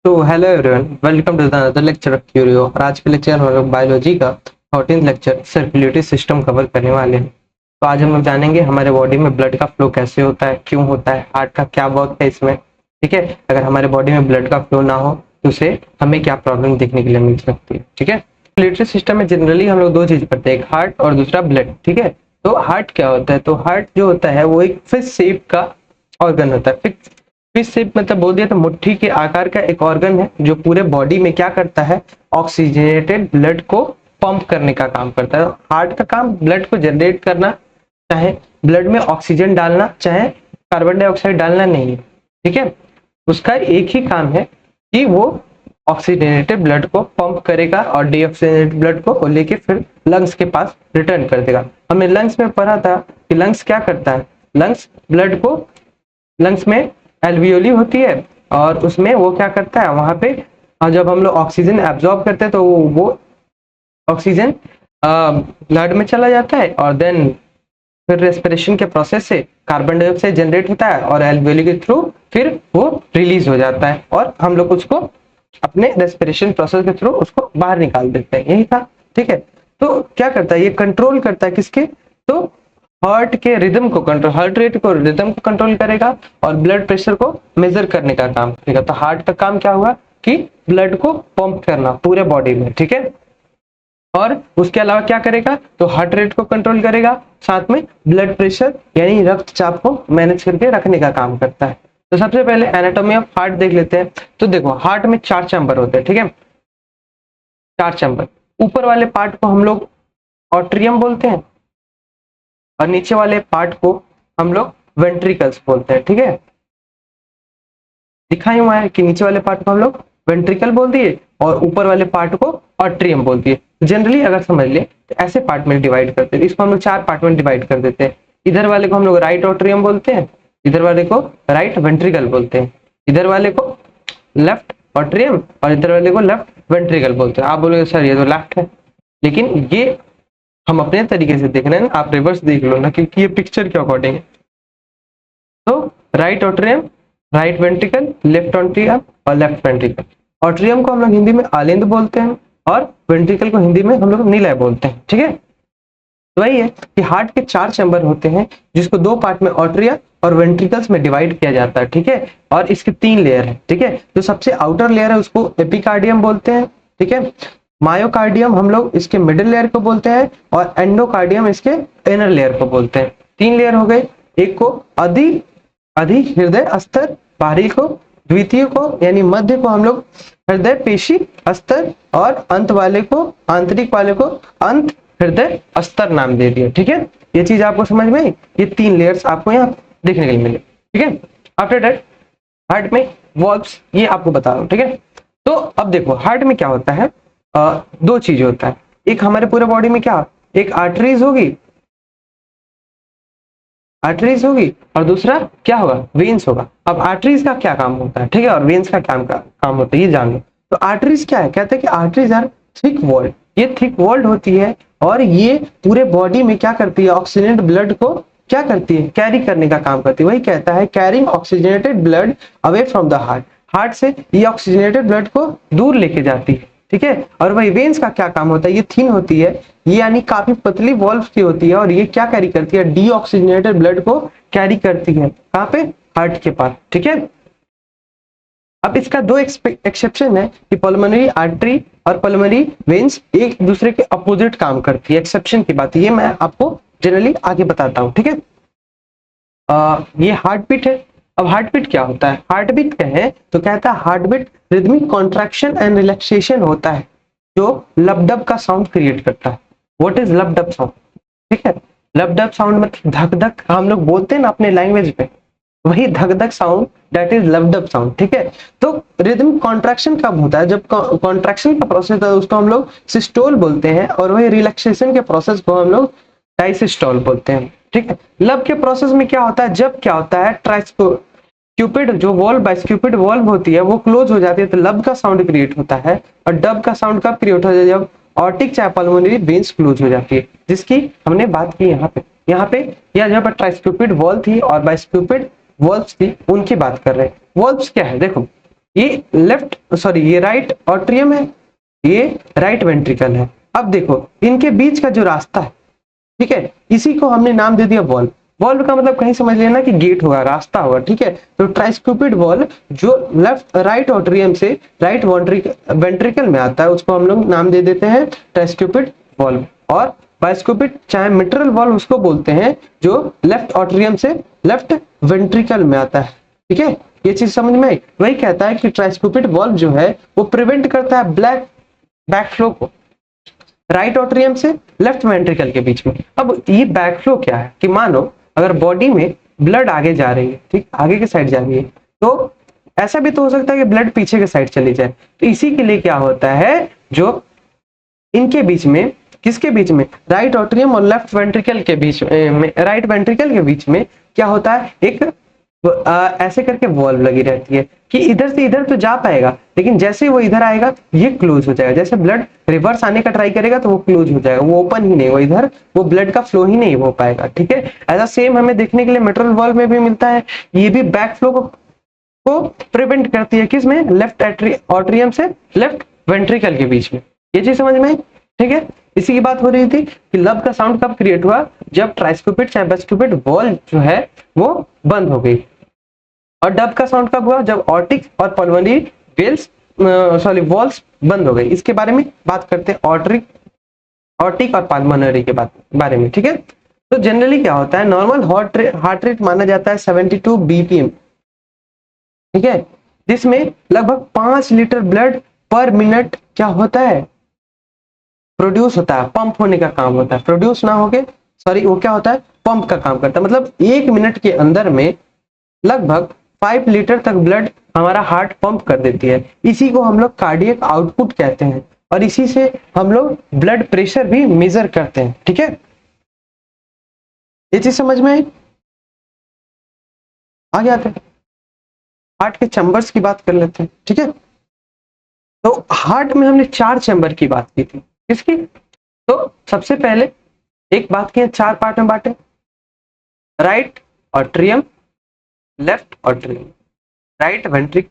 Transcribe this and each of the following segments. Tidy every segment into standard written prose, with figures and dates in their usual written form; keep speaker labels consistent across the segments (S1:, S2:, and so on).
S1: तो hello everyone, welcome to the another lecture of Curio. और आज के लेक्चर में हम लोग बायोलॉजी का 14th lecture circulatory system cover करने वाले हैं। तो आज हम लोग जानेंगे हमारे बॉडी में ब्लड का फ्लो कैसे होता है, क्यों होता है, हार्ट का क्या वर्क है इसमें। ठीक है, अगर हमारे बॉडी में ब्लड का फ्लो ना हो तो उसे हमें क्या प्रॉब्लम देखने के लिए मिल सकती है। ठीक है, सर्कुलेटरी सिस्टम में जनरली हम लोग दो चीज करते हैं, एक हार्ट और दूसरा ब्लड। ठीक है, तो हार्ट क्या होता है? तो हार्ट जो होता है वो एक फिश शेप का ऑर्गन होता है। फिश शेप मतलब बोल दिया तो मुट्ठी के आकार का एक ऑर्गन है जो पूरे बॉडी में क्या करता है, ऑक्सीजनेटेड ब्लड को पंप करने का काम करता है। हार्ट का काम ब्लड को जनरेट करना, चाहे ब्लड में ऑक्सीजन डालना चाहे कार्बन डाइऑक्साइड डालना नहीं है। ठीक है, उसका एक ही काम है कि वो ऑक्सीजनेटेड ब्लड को पंप करेगा और डीऑक्सीजनेटेड ब्लड को लेके फिर लंग्स के पास रिटर्न कर देगा। हमने लंग्स में पढ़ा था कि लंग्स क्या करता है, लंग्स ब्लड को, लंग्स में एल्वियोली होती है और उसमें वो क्या करता है वहां पे, जब हम लोग ऑक्सीजन एब्जॉर्ब करते हैं तो वो ऑक्सीजन ब्लड में चला जाता है और देन फिर रेस्पिरेशन के प्रोसेस से कार्बन डाइऑक्साइड जनरेट होता है और एल्वियोली के थ्रू फिर वो रिलीज हो जाता है और हम लोग उसको अपने रेस्पिरेशन प्रोसेस के थ्रू उसको बाहर निकाल देते हैं। यही था। ठीक है, तो क्या करता है, ये कंट्रोल करता है किसके, तो हार्ट के रिदम को कंट्रोल, हार्ट रेट को, रिदम को कंट्रोल करेगा और ब्लड प्रेशर को मेजर करने का काम करेगा। तो हार्ट का काम क्या हुआ कि ब्लड को पंप करना पूरे बॉडी में। ठीक है, और उसके अलावा क्या करेगा, तो हार्ट रेट को कंट्रोल करेगा, साथ में ब्लड प्रेशर यानी रक्तचाप को मैनेज करके रखने का काम करता है। तो सबसे पहले एनाटॉमी ऑफ हार्ट देख लेते हैं। तो देखो, हार्ट में 4 चैम्बर होते हैं। ठीक है, 4 चैम्बर। ऊपर वाले पार्ट को हम लोग ऑट्रियम बोलते हैं और नीचे वाले पार्ट को हम लोग वेंट्रिकल्स बोलते हैं। ठीक है, दिखाई हुआ है कि नीचे वाले पार्ट को हम लोग वेंट्रिकल बोल दिए और ऊपर वाले पार्ट को ऑट्रियम बोल दिए। जनरली अगर समझ ले तो ऐसे पार्ट में डिवाइड करते हैं, इसको हम लोग 4 पार्ट में डिवाइड कर देते हैं। इधर वाले को हम लोग राइट ऑट्रियम बोलते हैं, इधर वाले को राइट वेंट्रिकल बोलते हैं, इधर वाले को लेफ्ट ऑट्रियम और इधर वाले को लेफ्ट वेंट्रिकल बोलते हैं। आप बोलोगे सर ये तो लेफ्ट है, लेकिन ये हम अपने तरीके से देख रहे हैं, आप रिवर्स देख लो ना, क्योंकि ये पिक्चर के अकॉर्डिंग है। तो right atrium, right ventricle, left atrium और लेफ्ट वेंट्रिकल। ऑट्रियम को हम लोग हिंदी में आलिंद बोलते हैं और वेंट्रिकल को हिंदी में हम लोग निलय बोलते हैं। ठीक है, तो वही है कि हार्ट के 4 चैम्बर होते हैं जिसको 2 पार्ट में ऑट्रिया और वेंट्रिकल्स में डिवाइड किया जाता है। ठीक है, और इसके 3 लेयर है। ठीक है, जो सबसे आउटर लेयर है उसको एपिकार्डियम बोलते हैं। ठीक है, मायोकार्डियम हम लोग इसके मिडिल लेयर को बोलते हैं और एंडोकार्डियम इसके इनर लेयर को बोलते हैं। 3 लेयर हो गए, एक को अधि हृदय अस्तर, बाहरी को, द्वितीय को यानी मध्य को हम लोग हृदय पेशी अस्तर और अंत वाले को, आंतरिक वाले को अंत हृदय अस्तर नाम दे दिया। ठीक है, ये चीज आपको समझ में आई? ये 3 लेयर्स आपको यहाँ देखने के लिए मिले। ठीक है, आफ्टर दैट हार्ट में वॉल्व्स, ये आपको बता रहा हूँ। ठीक है, तो अब देखो हार्ट में क्या होता है, 2 चीज होता है। एक हमारे पूरे बॉडी में क्या, एक आर्टरीज होगी और दूसरा क्या होगा, वेन्स होगा। अब आर्टरीज का क्या काम होता है, ठीक है, और वेन्स का क्या काम होता है ये जान लो। तो आर्टरीज क्या है, कहते हैं कि आर्टरीज आर थिक वॉल्ड, ये थिक वॉल्ड होती है और ये पूरे बॉडी में क्या करती है, ऑक्सीजनेटेड ब्लड को क्या करती है, कैरी करने का काम करती है। वही कहता है carrying oxygenated blood away from the heart, heart से ये ऑक्सीजनेटेड ब्लड को दूर लेके जाती है। ठीक है, और वही वेन्स का क्या काम होता है, ये थिन होती है, ये यानी काफी पतली वॉल्व की होती है और ये क्या कैरी करती है, डीऑक्सीजनेटेड ब्लड को कैरी करती है। कहाँ पे, हार्ट के पास। ठीक है, अब इसका 2 एक्सेप्शन है कि पल्मोनरी आर्टरी और पल्मोनरी वेन्स एक दूसरे के अपोजिट काम करती है। एक्सेप्शन की बात ये मैं आपको जनरली आगे बताता हूँ। ठीक है, ये हार्ट बीट है। अब हार्ट बीट क्या होता है, हार्ट बीट कहें तो कहता है heart beat rhythmic contraction and relaxation होता है जो लबडब का साउंड क्रिएट करता है। व्हाट इज लबडब साउंड, ठीक है, लबडब साउंड मतलब धक धक हम लोग बोलते हैं ना अपने लैंग्वेज में, वही धक धक साउंड, दैट इज लबडब साउंड। ठीक है, तो रिदमिक कॉन्ट्रैक्शन कब होता है, जब कॉन्ट्रैक्शन का प्रोसेस होता है उसको हम लोग सिस्टोल बोलते हैं और वही रिलैक्सेशन के प्रोसेस को हम लोग डायसिस्टोल बोलते हैं। ठीक है, लब के प्रोसेस में क्या होता है, जब क्या होता है ट्राइस्क्यूपिड जो वॉल्व बाइस्क्यूपिड वॉल्व होती है वो क्लोज हो जाती है तो लब का साउंड क्रिएट होता है। और डब का साउंड कब क्रिएट होता है, जब ऑर्टिक चाहे पल्मोनरी वेन्स क्लोज हो जाती है, जिसकी हमने बात की यहाँ पे या जहाँ पर ट्राइस्क्यूपिड वॉल्व थी और बाइस्क्यूपिड वॉल्व्स थी उनकी बात कर रहे हैं। वॉल्व्स क्या है, देखो ये राइट ऑट्रियम है, ये राइट वेंट्रिकल है। अब देखो इनके बीच का जो रास्ता है, ठीक है, इसी को हमने नाम दे दिया वॉल्व। वॉल्व का मतलब कहीं समझ लेना कि गेट होगा, रास्ता होगा, ठीक है। तो ट्राइस्क्यूपिड वॉल्व जो राइट ऑट्रियम से राइट वेंट्रिकल में आता है उसको हम लोग नाम दे देते हैं ट्राइस्क्यूपिड वॉल्व। और बाइस्क्यूपिड चाहे मिट्रल वॉल्व उसको बोलते हैं जो लेफ्ट ऑट्रियम से लेफ्ट वेंट्रिकल में आता है, ठीक है। ये चीज समझ में आई। वही कहता है कि ट्राइस्क्यूपिड वॉल्व जो है वो प्रिवेंट करता है ब्लैक बैकफ्लो को राइट ऑट्रियम से लेफ्ट वेंट्रिकल के बीच में। अब ये बैकफ्लो क्या है कि मानो अगर बॉडी में ब्लड आगे जा रही है, ठीक, आगे की साइड जा रही है, तो ऐसा भी तो हो सकता है कि ब्लड पीछे के साइड चली जाए। तो इसी के लिए क्या होता है, जो इनके बीच में, किसके बीच में, राइट ऑट्रियम और लेफ्ट वेंट्रिकल के बीच में, राइट वेंट्रिकल के बीच में क्या होता है, एक ऐसे करके वॉल्व लगी रहती है कि इधर से इधर तो जा पाएगा, लेकिन जैसे ही वो इधर आएगा ये क्लोज हो जाएगा। जैसे ब्लड रिवर्स आने का ट्राई करेगा तो वो क्लोज हो जाएगा, वो ओपन ही नहीं, वो इधर वो ब्लड का फ्लो ही नहीं हो पाएगा, ठीक है। ऐसा सेम हमें देखने के लिए मिट्रल वॉल्व में भी मिलता है। ये भी बैक फ्लो को प्रिवेंट करती है, किस में, लेफ्ट ऑट्रियम से लेफ्ट वेंट्रिकल के बीच में। ये चीज समझ में, ठीक है। इसी की बात हो रही थी कि लब का साउंड कब क्रिएट हुआ, जब ट्राइस्क्यूपिड चाहे बाइस्क्यूपिड वॉल्व जो है वो बंद हो गई। और डब का साउंड कब हुआ, जब ऑर्टिक और पल्मोनरी वॉल्व्स बंद हो गई। इसके बारे में बात करते हैं, ऑर्टिक और पल्मोनरी के बारे में, ठीक है। तो जनरली क्या होता है, नॉर्मल हार्ट रेट माना जाता है 72 बीपीएम, ठीक है, जिसमें लगभग 5 लीटर ब्लड पर मिनट क्या होता है, प्रोड्यूस होता है, पंप होने का काम होता है। प्रोड्यूस ना होके सॉरी वो क्या होता है, पंप का काम करता है। मतलब 1 मिनट के अंदर में लगभग 5 लीटर तक ब्लड हमारा हार्ट पंप कर देती है। इसी को हम लोग कार्डियक आउटपुट कहते हैं, और इसी से हम लोग ब्लड प्रेशर भी मेजर करते हैं, ठीक है। ये चीज समझ में आई। आगे आते हैं, हार्ट के चैम्बर्स की बात कर लेते हैं, ठीक है। तो हार्ट में हमने 4 चैम्बर की बात की थी, किसकी, तो सबसे पहले एक बात की, 4 पार्ट में बांटे, right atrium, left atrium, right ventricle,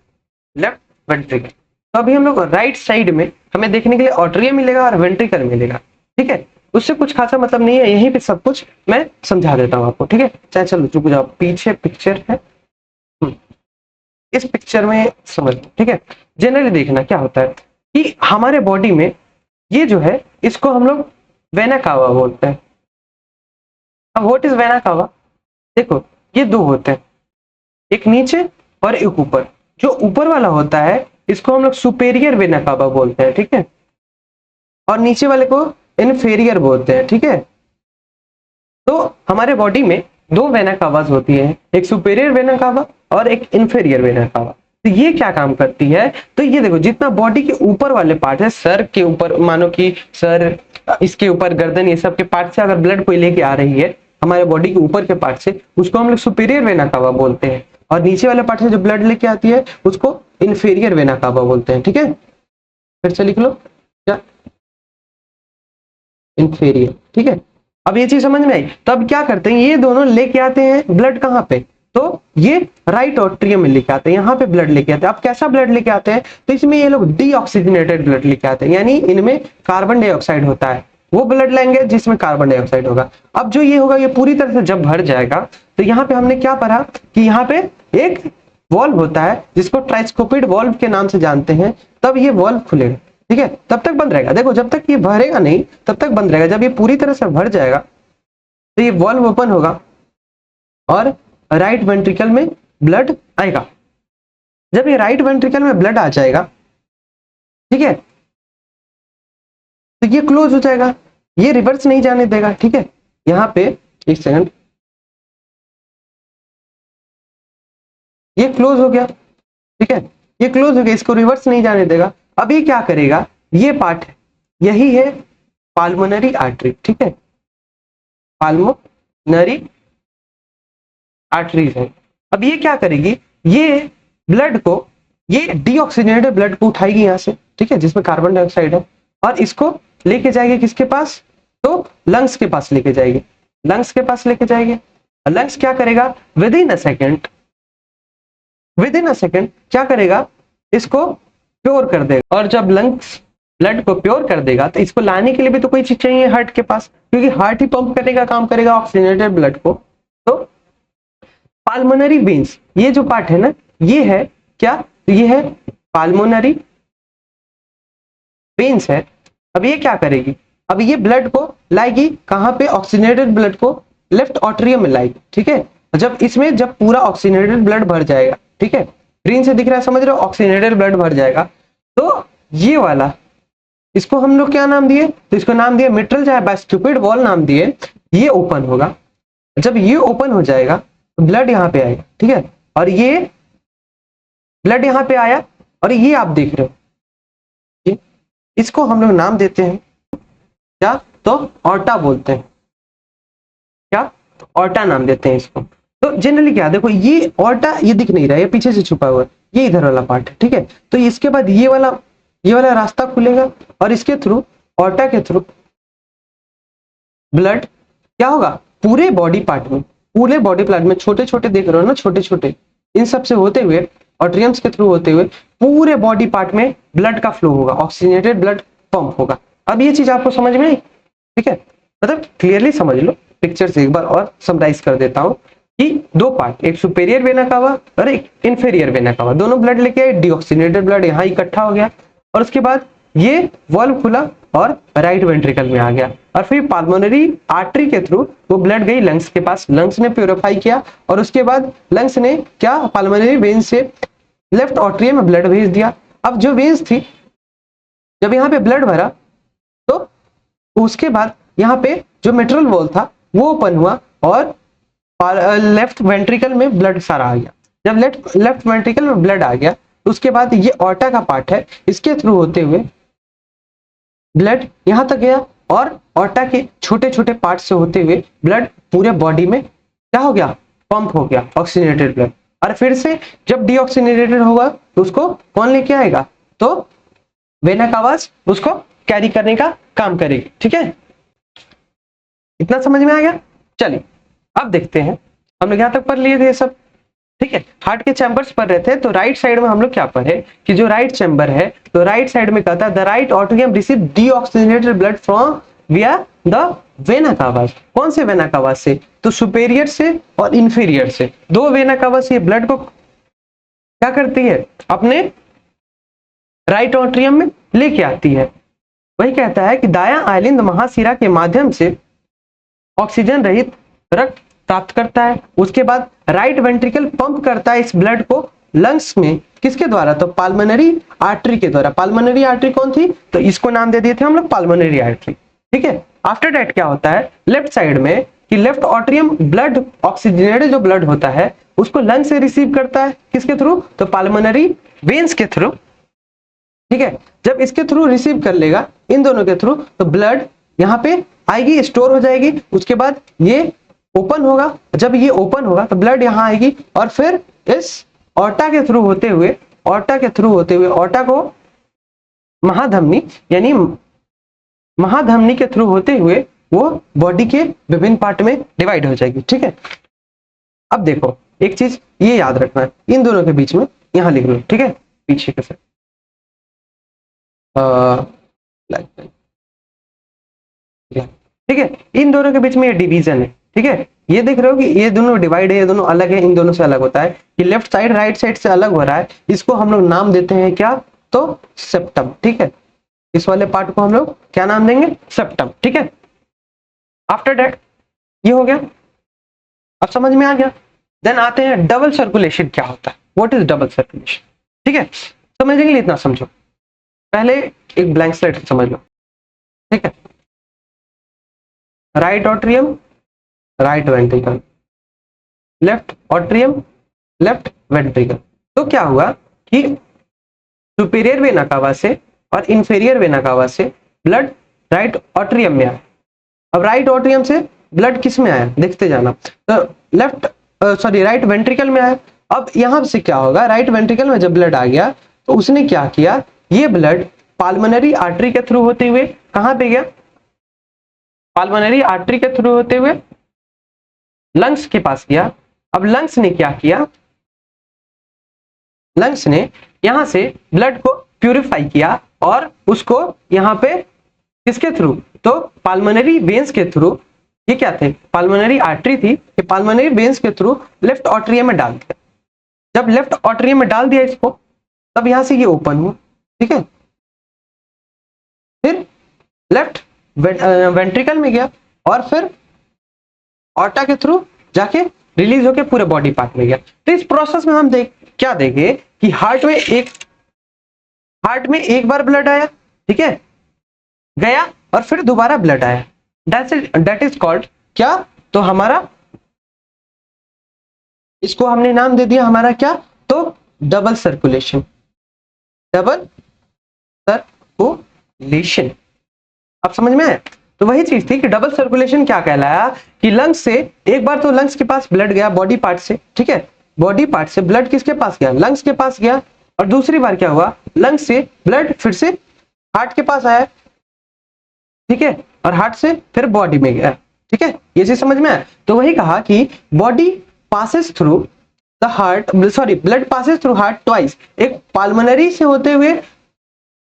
S1: left ventricle. तो अभी हम लोग राइट साइड में हमें देखने के लिए ऑट्रियम मिलेगा और वेंट्रिकल मिलेगा, ठीक है। उससे कुछ खासा मतलब नहीं है, यहीं पे सब कुछ मैं समझा देता हूँ आपको, ठीक है। चाहे चलो चुप जाओ, पीछे पिक्चर है, इस पिक्चर में समझ, ठीक है। जनरली देखना क्या होता है कि हमारे बॉडी में ये जो है इसको हम लोग वेना कावा बोलते हैं। अब व्हाट इज वेना कावा, देखो ये 2 होते हैं, एक नीचे और एक ऊपर। जो ऊपर वाला होता है इसको हम लोग सुपेरियर वेना कावा बोलते हैं, ठीक है, और नीचे वाले को इनफेरियर बोलते हैं, ठीक है। तो हमारे बॉडी में 2 वेना कावास होती है, एक सुपेरियर वेना कावा और एक इनफेरियर वेना कावा। तो ये क्या काम करती है, तो ये देखो जितना बॉडी के ऊपर वाले पार्ट है, सर के ऊपर, मानो कि सर, इसके ऊपर गर्दन, ये सब के पार्ट से अगर ब्लड कोई लेके आ रही है हमारे बॉडी के ऊपर के पार्ट से, उसको हम लोग सुपेरियर वेना कावा बोलते हैं। और नीचे वाले पार्ट से जो ब्लड लेके आती है उसको इनफेरियर वेना कावा बोलते हैं, ठीक है। फिर से लिख लो क्या, इनफेरियर, ठीक है। अब ये चीज समझ में आई। तो अब क्या करते हैं, ये दोनों लेके आते हैं ब्लड कहाँ पे, तो ये राइट ऑट्रियम में लेके आते हैं, यहाँ पे ब्लड लेके आते हैं। अब कैसा ब्लड लेके आते हैं, तो इसमें ये लोग डीऑक्सीजनेटेड ब्लड लेके आते हैं, यानी इनमें कार्बन डाइऑक्साइड होता है। वो ब्लड लेंगे जिसमें कार्बन डाइऑक्साइड होगा। अब जो ये होगा ये पूरी तरह से जब भर जाएगा, तो यहाँ पे हमने क्या पढ़ा कि यहाँ पे एक वॉल्व होता है जिसको ट्राइस्कोपिड वॉल्व के नाम से जानते हैं। तब ये वॉल्व खुलेगा, ठीक है, तब तक बंद रहेगा। देखो जब तक ये भरेगा नहीं तब तक बंद रहेगा। जब ये पूरी तरह से भर जाएगा तो ये वॉल्व ओपन होगा और राइट वेंट्रिकल में ब्लड आएगा। जब ये राइट वेंट्रिकल में ब्लड आ जाएगा, ठीक है, तो ये क्लोज हो जाएगा, ये रिवर्स नहीं जाने देगा, ठीक है। यहाँ पे एक सेकंड, ये क्लोज हो गया, ठीक है, ये क्लोज हो गया, इसको रिवर्स नहीं जाने देगा। अब ये क्या करेगा, ये पार्ट है, यही है पाल्मोनरी आर्टरी, ठीक है, पाल्मोनरी आर्टरीज है। अब ये क्या करेगी, ये ब्लड को, ये डीऑक्सीजनेटेड ब्लड को उठाएगी यहाँ से, ठीक है, जिसमें कार्बन डाइऑक्साइड है, और इसको लेके जाएगी किसके पास, तो लंग्स के पास लेके जाएगी, लंग्स के पास लेके जाएगी। लंग्स क्या करेगा, विद इन अ सेकेंड क्या करेगा, इसको प्योर कर देगा, और जब लंग्स ब्लड को प्योर कर देगा तो इसको लाने के लिए भी तो कोई चीज चाहिए हार्ट के पास, क्योंकि हार्ट ही पंप करने का काम करेगा ऑक्सीजनेटेड ब्लड को। तो पाल्मोनरी वेन्स, ये जो पार्ट है ना, ये है क्या, तो ये है पाल्मोनरी वेन्स है। अब ये क्या करेगी, अब ये ब्लड को लाएगी कहां पे, ऑक्सीजनेटेड ब्लड को लेफ्ट ऑट्रियम में लाएगी, ठीक है। जब इसमें जब पूरा ऑक्सीजनेटेड ब्लड भर जाएगा, ठीक है, ग्रीन से दिख रहा है, समझ रहे हो, ऑक्सीजनेटेड ब्लड भर जाएगा, तो ये वाला, इसको हम लोग क्या नाम दिए, तो इसको नाम दिए मिट्रल चाहे बाइस्क्यूपिड वॉल नाम दिए। ये ओपन होगा, जब ये ओपन हो जाएगा तो ब्लड यहाँ पे आएगा, ठीक है, और ये ब्लड यहाँ पे आया, और ये आप देख रहे हो, ये इसको हम लोग नाम देते हैं क्या, तो ऑर्टा बोलते हैं, क्या, ऑर्टा नाम देते हैं इसको। तो जनरली क्या, देखो ये ऑर्टा, ये दिख नहीं रहा है, ये पीछे से छुपा हुआ है, ये इधर वाला पार्ट है, ठीक है। तो इसके बाद ये वाला रास्ता खुलेगा, और इसके थ्रू, ऑर्टा के थ्रू ब्लड क्या होगा, पूरे बॉडी पार्ट में, पूरे बॉडी पार्ट में, छोटे छोटे देख रहे हो ना, छोटे छोटे, इन सब से होते हुए, ऑट्रियम्स के थ्रू होते हुए पूरे बॉडी पार्ट में ब्लड का फ्लो होगा, ऑक्सीजनेटेड ब्लड पंप होगा। अब ये चीज आपको समझ में आई, ठीक है, मतलब क्लियरली समझ लो। पिक्चर से एक बार और समराइज कर देता हूं कि दो पार्ट, एक सुपेरियर वेना कावा और एक इंफेरियर वेना कावा, दोनों ब्लड लेके आए, डीऑक्सीजनेटेड ब्लड यहाँ इकट्ठा हो गया, और उसके बाद ये वाल्व खुला और राइट वेंट्रिकल में आ गया, और फिर पाल्मोनरी आर्टरी के थ्रू वो ब्लड गई लंग्स के पास, लंग्स ने प्योरीफाई किया, और उसके बाद लंग्स ने क्या, पाल्मोनरी वेन से लेफ्ट ऑट्रियम में ब्लड भेज दिया। अब जो वेन्स थी, जब यहाँ पे ब्लड भरा तो उसके बाद यहाँ पे जो मिट्रल वॉल था वो ओपन हुआ, और लेफ्ट वेंट्रिकल में ब्लड सारा आ गया। जब लेफ्ट वेंट्रिकल में ब्लड आ गया, उसके बाद ये ऑर्टा का पार्ट है, इसके थ्रू होते हुए ब्लड यहां तक गया, और ऑर्टा के छोटे छोटे पार्ट से होते हुए ब्लड पूरे बॉडी में क्या हो गया, पंप हो गया, ऑक्सीजनेटेड ब्लड। और फिर से जब डीऑक्सीजनेटेड होगा तो उसको कौन लेके आएगा, तो वेना कावास उसको कैरी करने का काम करेगी, ठीक है, इतना समझ में आ गया। चलिए अब देखते हैं, हम लोग यहाँ तक पढ़ लिए थे सब, ठीक है। हार्ट के चैम्बर्स पढ़ रहे थे, तो राइट साइड में हम लोग क्या पढ़े कि जो राइट चैम्बर है, तो राइट साइड में कहता है the right atrium receive deoxygenated blood from via the vena cavas. कौन से वेना कावास से, तो सुपेरियर से और इंफीरियर से, दो वेना कावास ये ब्लड को क्या करती है, अपने राइट ऑट्रियम में लेके आती है। वही कहता है कि दायां आइलिंद महाशिरा के माध्यम से ऑक्सीजन रहित रक्त प्राप्त करता है, उसके बाद राइट वेंट्रिकल पंप करता है इस ब्लड को लंग्स में, किसके द्वारा, तो पाल्मोनरी आर्टरी के द्वारा। पाल्मोनरी आर्टरी कौन थी, तो इसको नाम दे दिए थे हम लोग पाल्मोनरी आर्टरी, ठीक है। आफ्टर दैट क्या होता है, लेफ्ट साइड में कि लेफ्ट ऑट्रियम ब्लड, ऑक्सीजनेटेड जो ब्लड होता है उसको लंग से रिसीव करता है, किसके थ्रू, तो पाल्मोनरी वेन्स के थ्रू, ठीक है। जब इसके थ्रू रिसीव कर लेगा, इन दोनों के थ्रू, तो ब्लड यहाँ पे आएगी, स्टोर हो जाएगी, उसके बाद ये ओपन होगा, जब ये ओपन होगा तो ब्लड यहाँ आएगी, और फिर इस ऑर्टा के थ्रू होते हुए, ऑर्टा को महाधमनी, यानी महाधमनी के थ्रू होते हुए वो बॉडी के विभिन्न पार्ट में डिवाइड हो जाएगी, ठीक है। अब देखो एक चीज ये याद रखना है, इन दोनों के बीच में यहाँ लिख लो, ठीक है, पीछे के साथ ठीक है, इन दोनों के बीच में ये डिवीजन है, ठीक है। ये देख रहे हो कि ये दोनों डिवाइड है, ये दोनों अलग है, इन दोनों से अलग होता है, कि लेफ्ट साइड राइट साइड से अलग हो रहा है, इसको हम लोग नाम देते हैं क्या, तो सेप्टम, ठीक है। इस वाले पार्ट को हम लोग क्या नाम देंगे, सेप्टम, ठीक है। आफ्टर दैट ये हो गया, अब समझ में आ गया। देन आते हैं डबल सर्कुलेशन क्या होता है, व्हाट इज डबल सर्कुलेशन, ठीक है। समझने के लिए इतना समझो, पहले एक ब्लैंक स्लेट समझ लो, ठीक है। Right atrium, right ventricle, left atrium, left ventricle. तो क्या हुआ कि सुपीरियर वेना कावा से और इंफीरियर वेना कावा से ब्लड राइट ऑट्रियम में आया। अब राइट ऑट्रियम से ब्लड किस में आया, देखते जाना, तो राइट वेंट्रिकल में आया। अब यहां से क्या होगा, राइट वेंट्रिकल में जब ब्लड आ गया तो उसने क्या किया, ये ब्लड पाल्मोनरी आर्टरी के थ्रू होते हुए कहां पे गया, पाल्मोनरी आर्टरी के थ्रू होते हुए लंग्स के पास गया। अब लंग्स ने क्या किया, लंग्स ने यहाँ से ब्लड को प्यूरिफाई किया और उसको यहाँ पे किसके थ्रू, तो पाल्मोनरी वेन्स के थ्रू, ये क्या थे, पाल्मोनरी आर्टरी थी, ये पाल्मोनरी वेन्स के थ्रू लेफ्ट ऑट्रियम में डाल दिया। जब लेफ्ट ऑट्रियम में डाल दिया इसको, तब यहां से ये ओपन हुआ, ठीक है। फिर लेफ्ट वेंट्रिकल में गया और फिर ऑर्टा के थ्रू जाके रिलीज होके पूरे बॉडी पार्ट में गया। तो इस प्रोसेस में हम क्या देखें कि हार्ट में एक बार ब्लड आया, ठीक है, गया और फिर दोबारा ब्लड आया, दैट इज कॉल्ड क्या, तो हमारा इसको हमने नाम दे दिया हमारा क्या, तो डबल सर्कुलेशन, डबल सर्कुलेशन। अब समझ में आया? तो वही चीज थी कि डबल सर्कुलेशन क्या कहलाया कि लंग्स से एक बार तो लंग्स के पास ब्लड गया बॉडी पार्ट से, ठीक है, बॉडी पार्ट से ब्लड किसके पास गया, लंग्स के पास गया, और दूसरी बार क्या हुआ, लंग्स से ब्लड फिर से हार्ट के पास आया, ठीक है, और हार्ट से फिर बॉडी में गया, ठीक है, ये चीज समझ में आया? तो वही कहा कि body passes through the heart, sorry, blood passes through heart twice, एक पाल्मोनरी से होते हुए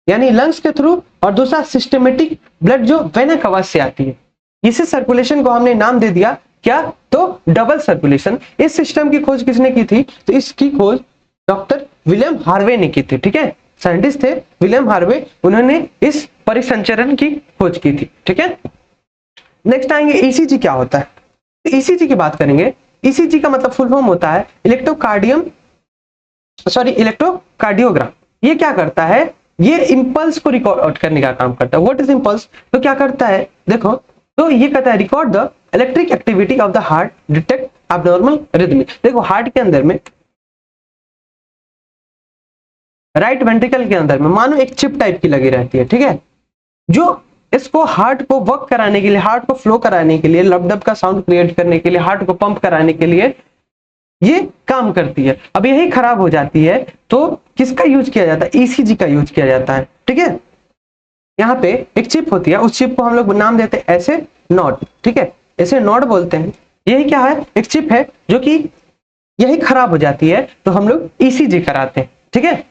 S1: यानी लंग्स के थ्रू, और दूसरा सिस्टमेटिक ब्लड जो वेना कवा से आती है। इसी सर्कुलेशन को हमने नाम दे दिया क्या, तो डबल सर्कुलेशन। इस सिस्टम की खोज किसने की थी, तो इसकी खोज डॉक्टर विलियम हार्वे ने की थी, ठीक है, साइंटिस्ट थे विलियम हार्वे, उन्होंने इस परिसंचरण की खोज की थी, ठीक है। नेक्स्ट आएंगे ईसीजी क्या होता है। तो ईसीजी की बात करेंगे। ईसीजी का मतलब फुल फॉर्म होता है इलेक्ट्रोकार्डियोग्राम। ये क्या करता है, ये इंपल्स को रिकॉर्ड आउट करने का काम करता है। व्हाट इज इंपल्स, तो क्या करता है, देखो, तो ये कहता है record the electric activity of the heart, detect abnormal rhythm. देखो हार्ट के अंदर में, राइट वेंट्रिकल के अंदर में मानो एक चिप टाइप की लगी रहती है, ठीक है, जो इसको हार्ट को वर्क कराने के लिए, हार्ट को फ्लो कराने के लिए, लबडब का साउंड क्रिएट करने के लिए, हार्ट को पंप कराने के लिए ये काम करती है। अब यही खराब हो जाती है तो किसका यूज किया जाता है, ईसीजी का यूज किया जाता है, ठीक है। यहाँ पे एक चिप होती है, उस चिप को हम लोग नाम देते हैं ऐसे नॉड, ठीक है, ऐसे नॉड बोलते हैं। यही क्या है, एक चिप है जो कि यही खराब हो जाती है तो हम लोग ईसीजी कराते हैं, ठीक है,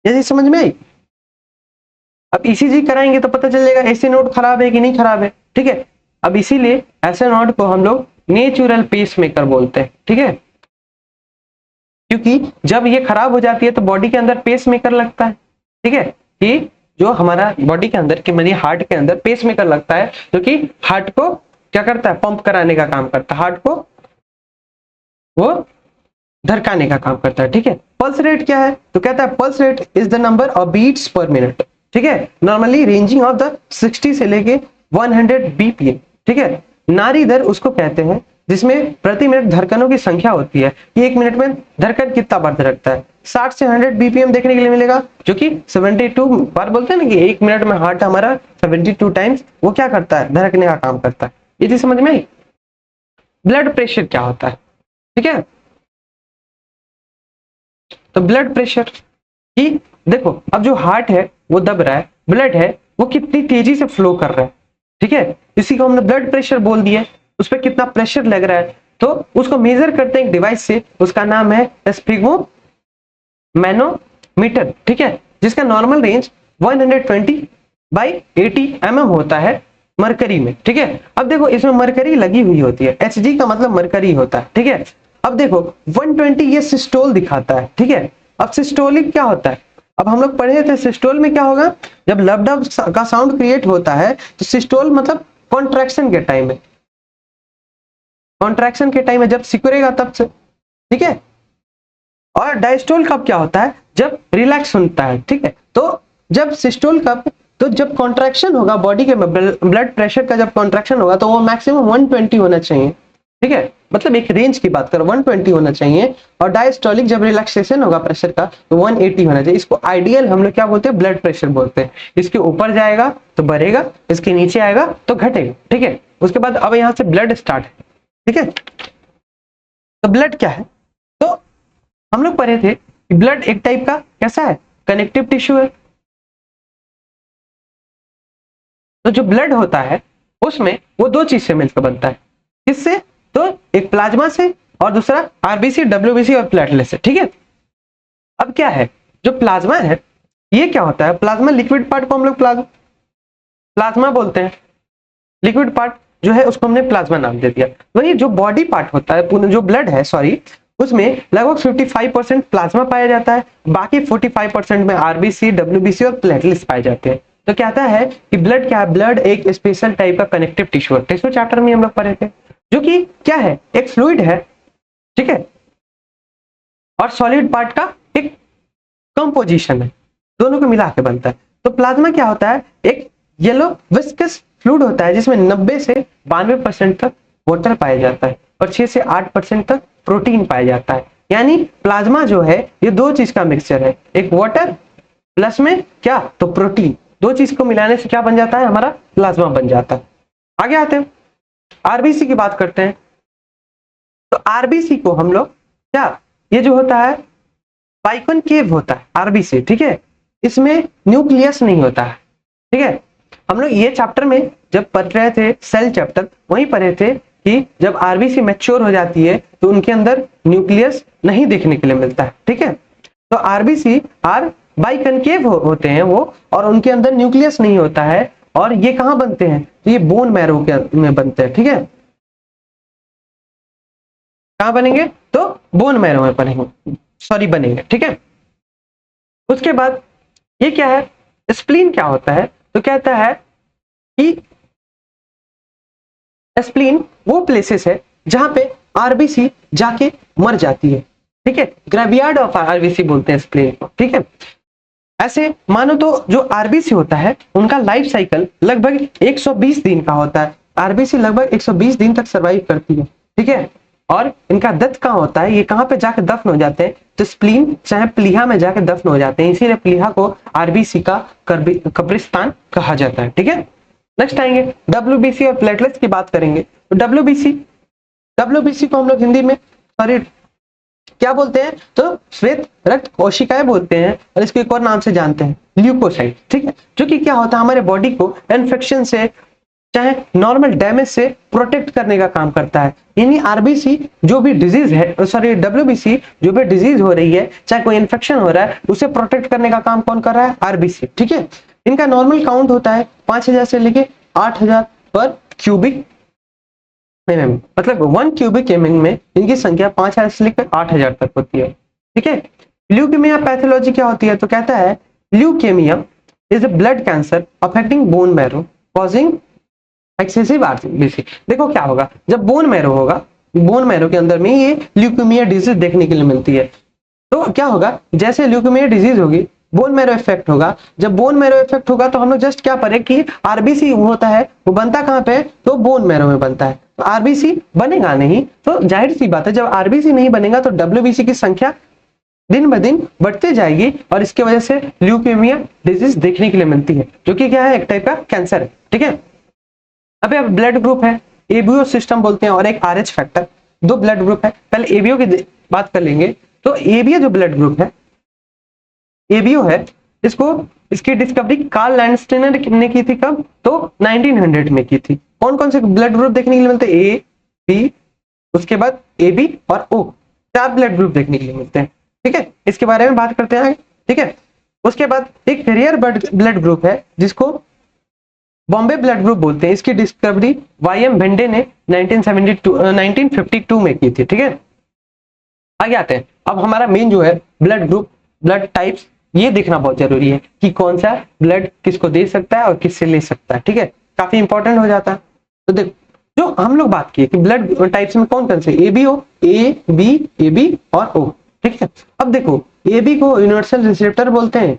S1: यही समझ में आई। अब ईसीजी कराएंगे तो पता चलेगा ऐसे नोड खराब है कि नहीं खराब है, ठीक है। अब इसीलिए ऐसे नोड को हम लोग नेचुरल पेसमेकर बोलते हैं, ठीक है, क्योंकि जब ये खराब हो जाती है तो बॉडी के अंदर पेसमेकर लगता है, ठीक है, कि जो हमारा बॉडी के अंदर कि मेरी हार्ट के अंदर पेसमेकर लगता है जो कि हार्ट को क्या करता है, पंप कराने का काम करता है, हार्ट को वो धड़काने का काम करता है, ठीक है। पल्स रेट क्या है, तो कहता है pulse rate is the number of beats per minute, ठीक है, नॉर्मली रेंजिंग ऑफ द 60 से लेके 100 बीपीएम, ठीक है। नाड़ी दर उसको कहते हैं जिसमें प्रति मिनट धड़कनों की संख्या होती है कि एक मिनट में धड़कन कितना बार धड़कता है। 60 से 100 बीपीएम देखने के लिए मिलेगा, जो कि 72 बार, बोलते हैं ना कि एक मिनट में हार्ट हमारा 72 टाइम्स वो क्या करता है, धड़कने का काम करता है। ये चीज समझ में आई। ब्लड प्रेशर क्या होता है, ठीक है, तो ब्लड प्रेशर कि देखो अब जो हार्ट है वो दब रहा है, ब्लड है वो कितनी तेजी से फ्लो कर रहा है, ठीक है, इसी को हमने ब्लड प्रेशर बोल दिया। उस पर कितना प्रेशर लग रहा है तो उसको मेजर करते हैं एक डिवाइस से, उसका नाम है स्फिग्मोमैनोमीटर, ठीक है, जिसका नॉर्मल रेंज 120/80 mm होता है मरकरी में, ठीक है। अब देखो इसमें मरकरी लगी हुई होती है, Hg का मतलब मरकरी होता है, ठीक है। अब देखो 120 ये सिस्टोल दिखाता है, ठीक है। अब सिस्टोलिक क्या होता है, अब हम लोग पढ़े थे सिस्टोल में क्या होगा, जब लबडब का साउंड क्रिएट होता है तो सिस्टोल मतलब कॉन्ट्रैक्शन के टाइम में, कॉन्ट्रैक्शन के टाइम में जब सिकुड़ेगा तब से, ठीक है। और डायस्टोल कब क्या होता है, जब रिलैक्स होता है, ठीक है। तो जब सिस्टोल कब, तो जब कॉन्ट्रैक्शन होगा बॉडी के ब्लड प्रेशर का जब कॉन्ट्रैक्शन होगा तो वो मैक्सिमम 120 होना चाहिए, ठीक है, मतलब एक रेंज की बात करो 120 होना चाहिए। और डायस्टोलिक जब रिलैक्सेशन होगा प्रेशर का तो 180 होना चाहिए। इसको आइडियल हम लोग क्या बोलते हैं, ब्लड प्रेशर बोलते हैं। इसके ऊपर जाएगा तो बढ़ेगा, इसके नीचे आएगा तो घटेगा, ठीक है। उसके बाद अब यहाँ से ब्लड स्टार्ट है, ठीक है। तो ब्लड क्या है, तो हम लोग पढ़े थे कि ब्लड एक टाइप का कैसा है, कनेक्टिव टिश्यू है। तो जो ब्लड होता है उसमें वो दो चीज से मिलकर बनता है, किससे, तो एक प्लाज्मा से और दूसरा आरबीसी, डब्ल्यूबीसी और प्लेटलेट से, ठीक है। अब क्या है, जो प्लाज्मा है ये क्या होता है, प्लाज्मा लिक्विड पार्ट को हम लोग प्लाज्मा बोलते हैं, लिक्विड पार्ट जो है उसको हमने प्लाज्मा नाम दे दिया। वही जो बॉडी पार्ट होता है, जो ब्लड है सॉरी, उसमें लगभग 55% प्लाज्मा पाया जाता है, बाकी 45% में आरबीसी, डब्ल्यूबीसी और प्लेटलेट्स पाए जाते हैं। तो कहता है कि ब्लड क्या है, ब्लड एक स्पेशल टाइप का कनेक्टिव टिश्यू है, टिश्यू चैप्टर में हम लोग पढ़े थे, जो कि क्या है, एक फ्लूइड है, ठीक है, और सॉलिड पार्ट का एक कंपोजिशन है, दोनों को मिला के बनता है। तो प्लाज्मा क्या होता है, एक येलो विस्कस फ्लूइड होता है जिसमें 90 से 92% तक वाटर पाया जाता है और 6 से 8% तक प्रोटीन पाया जाता है। यानी प्लाज्मा जो है ये दो चीज का मिक्सचर है, एक वाटर प्लस में क्या, तो प्रोटीन, दो चीज को मिलाने से क्या बन जाता है, हमारा प्लाज्मा बन जाता है। आगे आते हैं, आरबीसी की बात करते हैं। तो आरबीसी को हम लोग क्या, ये जो होता है बाइकॉनकेव होता है आरबीसी, ठीक है, इसमें न्यूक्लियस नहीं होता है, ठीक है। हम लोग ये चैप्टर में जब पढ़ रहे थे सेल चैप्टर, वहीं पढ़े थे कि जब आरबीसी मैच्योर हो जाती है तो उनके अंदर न्यूक्लियस नहीं देखने के लिए मिलता है, ठीक है। तो आरबीसी आर बाइकॉनकेव होते हैं वो, और उनके अंदर न्यूक्लियस नहीं होता है, और ये कहाँ बनते हैं, तो ये बोन मैरो के में बनते हैं, ठीक है। कहाँ बनेंगे, तो बोन मैरो में बनेंगे, ठीक है। उसके बाद ये क्या है, स्प्लीन क्या होता है, तो कहता है कि स्प्लीन वो प्लेसेस है जहां पे आरबीसी जाके मर जाती है, ठीक है, ग्रेवयार्ड ऑफ आरबीसी बोलते हैं स्प्लीन को, ठीक है। ऐसे मानो तो जो आरबीसी होता है उनका लाइफ साइकिल लगभग 120 दिन का होता है, आरबीसी लगभग 120 दिन तक सर्वाइव करती है, ठीक है। और इनका डेथ कहाँ होता है, ये कहाँ पे जाके दफन हो जाते हैं, तो स्प्लीन चाहे प्लीहा में जाके दफन हो जाते हैं, इसीलिए प्लीहा को आरबीसी का कब्रिस्तान कहा जाता है, ठीक है। नेक्स्ट आएंगे डब्ल्यूबीसी और प्लेटलेट्स की बात करेंगे। तो डब्ल्यूबीसी को हम लोग हिंदी में सॉरी क्या बोलते हैं, तो श्वेत रक्त कोशिकाएं बोलते हैं, और इसको एक और नाम से जानते हैं, ल्यूकोसाइट, ठीक है, जो कि क्या होता है, हमारे बॉडी को इन्फेक्शन से चाहे नॉर्मल डैमेज से प्रोटेक्ट करने का काम करता है। यानी आरबीसी जो भी डिजीज है, सॉरी डब्ल्यूबीसी जो भी डिजीज हो रही है, चाहे कोई इन्फेक्शन हो रहा है, उसे प्रोटेक्ट करने का काम कौन कर रहा है, आरबीसी, ठीक है। इनका नॉर्मल काउंट होता है 5000 से लेके 8000 पर क्यूबिक mm, मतलब 1 क्यूबिक mm में इनकी संख्या 5000 से लेकर 8000 तक होती है, ठीक है। ल्यूकेमिया पैथोलॉजी क्या होती है, तो कहता है leukaemia is a blood cancer affecting bone marrow causing excessive RBC. देखो क्या होगा, जब बोन मैरो होगा, बोन मैरो के अंदर में ये ल्यूकेमिया डिजीज देखने के लिए मिलती है। तो क्या होगा, जैसे ल्यूकेमिया डिजीज होगी, बोन मैरो इफेक्ट होगा, जब बोन मैरो इफेक्ट होगा तो हम लोग जस्ट क्या पढ़े कि आरबीसी होता है वो बनता कहाँ पे, तो बोन मैरो में बनता है, तो आरबीसी बनेगा नहीं, तो जाहिर सी बात है जब आरबीसी नहीं बनेगा तो डब्ल्यूबीसी की संख्या दिन ब दिन बढ़ते जाएगी, और इसकी वजह से ल्यूकेमिया डिजीज देखने के लिए मिलती है, जो कि क्या है, एक टाइप का कैंसर है, ठीक है। अब ब्लड ग्रुप है, एबीओ सिस्टम बोलते हैं, और एक आरएच फैक्टर, दो ब्लड ग्रुप है। पहले एबीओ की बात कर लेंगे। तो एबीओ जो ब्लड ग्रुप है, एबीओ है, इसकी डिस्कवरी कार्ल लैंडस्टेनर ने की थी, कब, तो 1900 में की थी। कौन कौन से ब्लड ग्रुप देखने के लिए मिलते हैं, ए बी, उसके बाद ए बी और ओ, 4 ब्लड ग्रुप देखने के लिए मिलते हैं, ठीक है। इसके बारे में बात करते हैं, ठीक है। उसके बाद एक रेयर ब्लड ग्रुप है जिसको बॉम्बे ब्लड ग्रुप बोलते हैं, इसकी डिस्कवरी वाईएम भेंडे ने 1952 में की थी, ठीक है। आगे आते हैं, अब हमारा मेन जो है ब्लड ग्रुप, ब्लड टाइप्स, ये देखना बहुत जरूरी है कि कौन सा ब्लड किसको दे सकता है और किससे ले सकता है, ठीक है, काफी इंपॉर्टेंट हो जाता है। तो देखो जो हम लोग बात की कि ब्लड टाइप्स में कौन कौन से, एबीओ, ए बी और ओ, ठीक है। अब देखो एबी को यूनिवर्सल रिसेप्टर बोलते हैं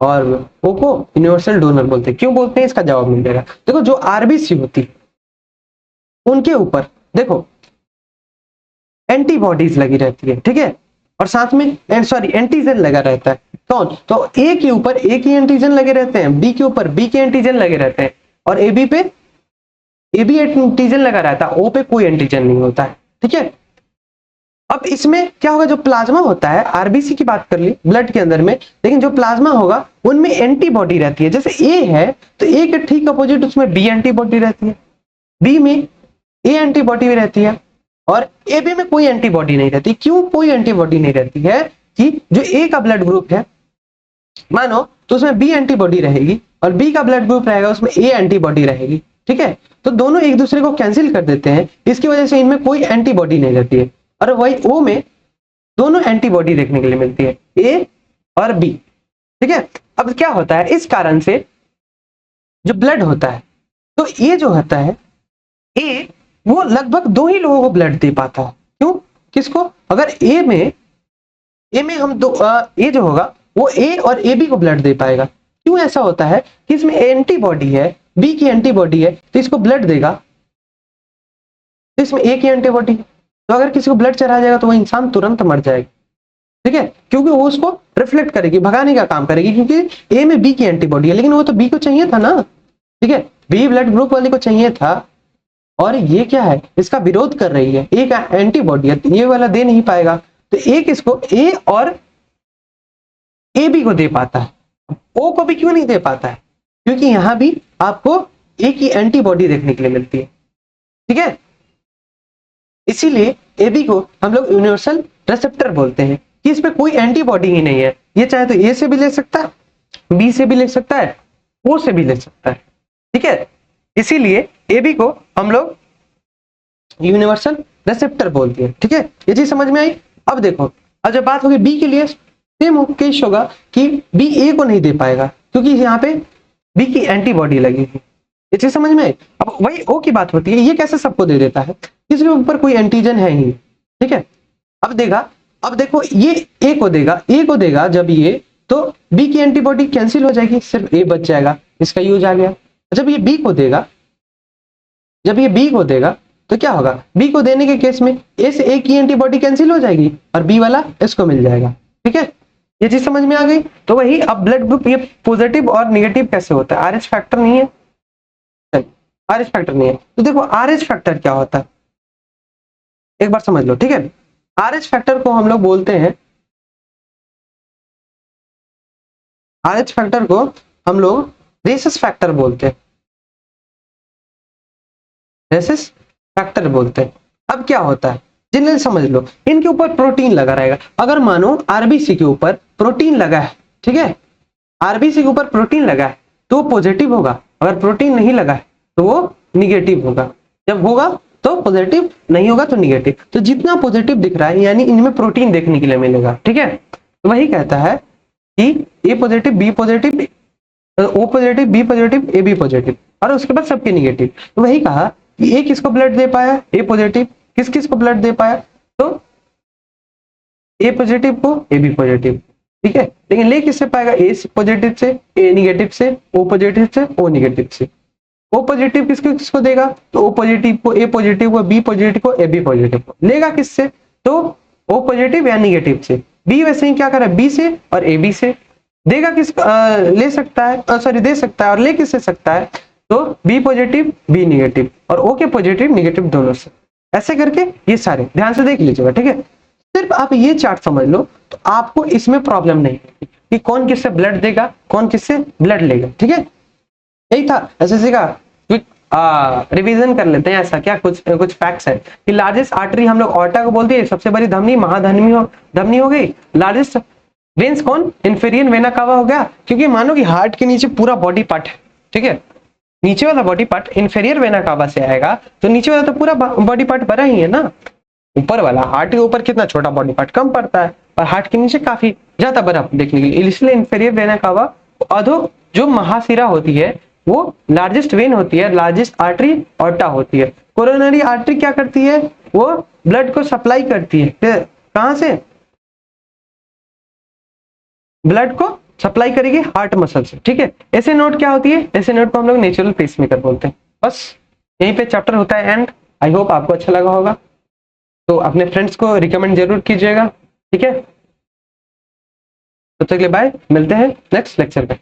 S1: और ओ को यूनिवर्सल डोनर बोलते हैं। क्यों बोलते हैं, इसका जवाब मिल जाएगा। देखो जो आरबीसी होती उनके ऊपर देखो एंटीबॉडीज लगी रहती है, ठीक है, और साथ में सॉरी एंटीजन लगा रहता है। कौन, तो ए के ऊपर ए के एंटीजन लगे रहते हैं, बी के ऊपर बी के एंटीजन लगे रहते हैं, और एबी पे एबी एंटीजन लगा रहता है, ओ पे कोई एंटीजन नहीं होता है, ठीक है। अब इसमें क्या होगा, जो प्लाज्मा होता है, आरबीसी की बात कर ली ब्लड के अंदर में, लेकिन जो प्लाज्मा होगा उनमें एंटीबॉडी रहती है। जैसे ए है तो ए के ठीक अपोजिट उसमें बी एंटीबॉडी रहती है, बी में ए एंटीबॉडी भी रहती है, और ए बी में कोई एंटीबॉडी नहीं रहती। क्यों कोई एंटीबॉडी नहीं रहती है, कि जो ए का ब्लड ग्रुप है मानो, तो उसमें बी एंटीबॉडी रहेगी और बी का ब्लड ग्रुप रहेगा उसमें ए एंटीबॉडी रहेगी, ठीक है। तो दोनों एक दूसरे को कैंसिल कर देते हैं, इसकी वजह से इनमें कोई एंटीबॉडी नहीं रहती है। और वही ओ में दोनों एंटीबॉडी देखने के लिए मिलती है, ए और बी, ठीक है। अब क्या होता है, इस कारण से जो ब्लड होता है, तो ये जो होता है ए, वो लगभग 2 ही लोगों को ब्लड दे पाता है। क्यों? किसको? अगर ए में हम दो ए जो होगा वो ए और ए बी को ब्लड दे पाएगा। क्यों ऐसा होता है कि इसमें एंटीबॉडी है, बी की एंटीबॉडी है, तो इसको ब्लड देगा, तो इसमें ए की एंटीबॉडी है, तो अगर किसी को ब्लड चढ़ा जाएगा तो वो इंसान तुरंत मर जाएगा, ठीक है, क्योंकि वो उसको रिफ्लेक्ट करेगी, भगाने का काम करेगी, क्योंकि ए में बी की एंटीबॉडी है, लेकिन वो तो बी को चाहिए था ना, ठीक है, बी ब्लड ग्रुप वाले को चाहिए था, और ये क्या है, इसका विरोध कर रही है, ए का एंटीबॉडी है, ये वाला दे नहीं पाएगा, तो ए किसको, ए और ए बी को दे पाता है, ओ को भी क्यों नहीं दे पाता है, क्योंकि यहां भी आपको ए की एंटीबॉडी देखने के लिए मिलती है, ठीक है। इसीलिए ए बी को हम लोग यूनिवर्सल रिसेप्टर बोलते हैं, कि इस पे कोई एंटीबॉडी ही नहीं है, ये चाहे तो ए से भी ले सकता है, बी से भी ले सकता है, ओ से भी ले सकता है, ठीक है। इसीलिए ए बी को हम लोग यूनिवर्सल रिसेप्टर बोलते हैं, ठीक है, ये चीज समझ में आई। अब देखो, अब जब बात होगी बी के लिए, सेम केस होगा कि बी ए को नहीं दे पाएगा, क्योंकि यहाँ पे बी की एंटीबॉडी लगी थी, ये चीज समझ में आई। अब वही ओ की बात होती है, ये कैसे सबको दे देता है, किसी के ऊपर कोई एंटीजन है ही, ठीक है। अब देखो ये ए को देगा जब ये, तो बी की एंटीबॉडी कैंसिल हो जाएगी, सिर्फ ए बच जाएगा, इसका यूज आ गया। जब ये बी को देगा तो क्या होगा, बी को देने के केस में ए से ए की एंटीबॉडी कैंसिल हो जाएगी और बी वाला इसको मिल जाएगा, ठीक है, ये चीज समझ में आ गई। तो वही, अब ब्लड ग्रुप ये पॉजिटिव और नेगेटिव कैसे होता है, आरएच फैक्टर नहीं है, आरएच फैक्टर नहीं है, तो देखो आरएच फैक्टर क्या होता है एक बार समझ लो, ठीक है। आरएच फैक्टर को हम लोग बोलते हैं, आरएच फैक्टर को हम लोग रेसिस फैक्टर बोलते हैं, रेसिस फैक्टर बोलते हैं। अब क्या होता है, जनरल समझ लो, इनके ऊपर प्रोटीन लगा रहेगा, अगर मानो आरबीसी के ऊपर प्रोटीन लगा है, ठीक है, आरबीसी के ऊपर प्रोटीन लगा है तो पॉजिटिव होगा, अगर प्रोटीन नहीं लगा है तो वो निगेटिव होगा, जब होगा तो पॉजिटिव, नहीं होगा तो निगेटिव। तो जितना पॉजिटिव दिख रहा है यानी इनमें प्रोटीन देखने के लिए मिलेगा, ठीक है। तो वही कहता है कि A positive, B positive, O positive, B positive, A B positive, और उसके बाद सबके निगेटिव। तो वही कहा कि ए किसको ब्लड दे पाया, ए पॉजिटिव, किस किस को ब्लड दे पाया, तो ए पॉजिटिव को, ए बी पॉजिटिव, ठीक है, लेकिन ले किससे पाएगा, ए पॉजिटिव से, ए निगेटिव से, ओ पॉजिटिव से, ओ निगेटिव से। ओ पॉजिटिव किसको किसको देगा, तो ओ पॉजिटिव को, ए पॉजिटिव को, बी पॉजिटिव को, ए बी पॉजिटिव को। लेगा किससे, तो ओ पॉजिटिव या निगेटिव से। बी वैसे ही क्या करा, बी से और ए बी से। देगा किस, ले सकता है, सॉरी दे सकता है, और ले किससे सकता है, तो बी पॉजिटिव, बी निगेटिव, और ओ के पॉजिटिव निगेटिव दोनों से। ऐसे करके ये सारे ध्यान से देख लीजिएगा, ठीक है। सिर्फ आप ये चार्ट समझ लो तो आपको इसमें प्रॉब्लम नहीं है कि कौन किससे ब्लड देगा, कौन किससे ब्लड लेगा, ठीक है। यही था एसएससी का रिवीजन कर लेते हैं। ऐसा क्या कुछ फैक्ट्स है कि लार्जेस्ट आर्टरी हम लोग ऑर्टा को बोलते हैं, सबसे बड़ी धमनी धमनी हो गई। लार्जेस्ट वेन्स कौन, इंफीरियर वेना कावा हो गया, क्योंकि मानो कि हार्ट के नीचे पूरा बॉडी पार्ट है, ठीक है, नीचे वाला body part inferior vena cava से आएगा, तो नीचे वाला तो पूरा बॉडी पार्ट बड़ा ही है ना, ऊपर वाला हार्ट के ऊपर कितना छोटा बॉडी पार्ट कम पड़ता है, और हार्ट के नीचे काफी ज्यादा बड़ा देखने के लिए, इसलिए इंफीरियर वेना कावा। अधो जो महाशिरा होती है वो लार्जेस्ट वेन होती है, लार्जेस्ट आर्टरी ऑर्टा होती है। कोरोनरी आर्टरी क्या करती है, वो ब्लड को सप्लाई करती है, कहां से, ब्लड को सप्लाई करेगी हार्ट मसल से, ठीक है। ऐसे नोट क्या होती है, ऐसे नोट को हम लोग नेचुरल पेसमेकर बोलते हैं। बस यहीं पे चैप्टर होता है एंड। आई होप आपको अच्छा लगा होगा, तो अपने फ्रेंड्स को रिकमेंड जरूर कीजिएगा, ठीक है। तब तक के लिए बाय, मिलते हैं नेक्स्ट लेक्चर पे।